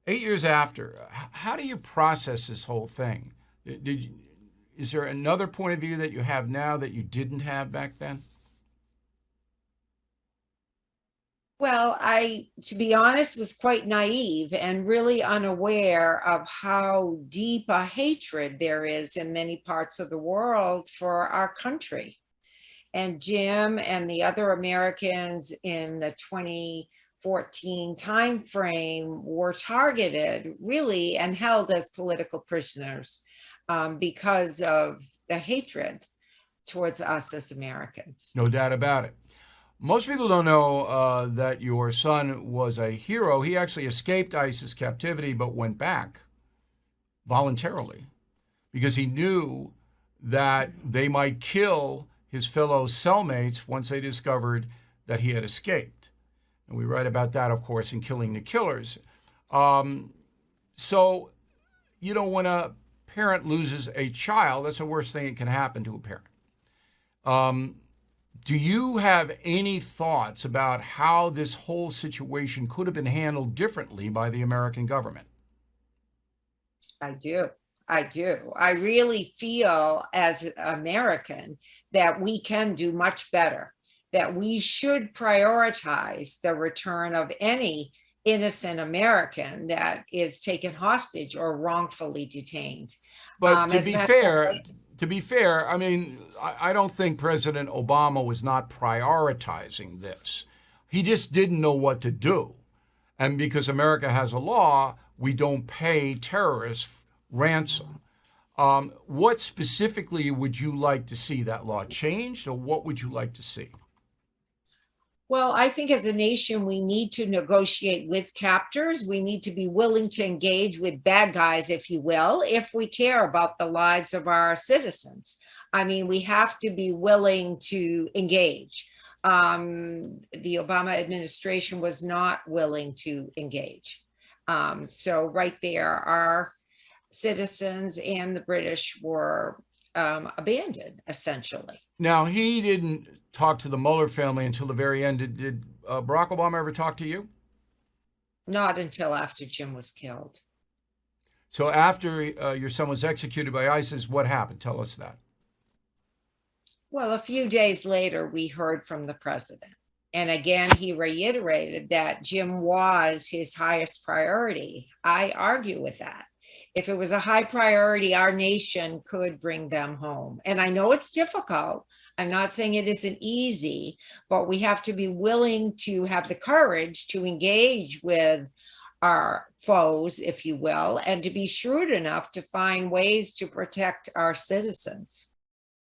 8 years after, how do you process this whole thing? Is there another point of view that you have now that you didn't have back then? Well, to be honest, was quite naive and really unaware of how deep a hatred there is in many parts of the world for our country. And Jim and the other Americans in the 2014 timeframe were targeted really and held as political prisoners because of the hatred towards us as Americans. No doubt about it. Most people don't know that your son was a hero. He actually escaped ISIS captivity but went back voluntarily because he knew that they might kill his fellow cellmates once they discovered that he had escaped. And we write about that, of course, in Killing the Killers. So, when a parent loses a child, that's the worst thing that can happen to a parent. Do you have any thoughts about how this whole situation could have been handled differently by the American government? I do. I do. I really feel as an American that we can do much better, that we should prioritize the return of any innocent American that is taken hostage or wrongfully detained. But As a matter of fact, to be fair, I mean, I don't think President Obama was not prioritizing this. He just didn't know what to do. And because America has a law, we don't pay terrorists ransom. What specifically would you like to see that law changed, or what would you like to see? well, I think as a nation, we need to negotiate with captors. We need to be willing to engage with bad guys, if you will, if we care about the lives of our citizens. I mean, we have to be willing to engage. The Obama administration was not willing to engage. So, right there, our citizens and the British were abandoned, essentially. Now, he didn't talk to the Mueller family until the very end. Did Barack Obama ever talk to you? Not until after Jim was killed. So after your son was executed by ISIS, what happened? Tell us that. Well, a few days later, we heard from the president. And again, he reiterated that Jim was his highest priority. I argue with that. If it was a high priority, our nation could bring them home. And I know it's difficult. I'm not saying it isn't easy, but we have to be willing to have the courage to engage with our foes, if you will, and to be shrewd enough to find ways to protect our citizens.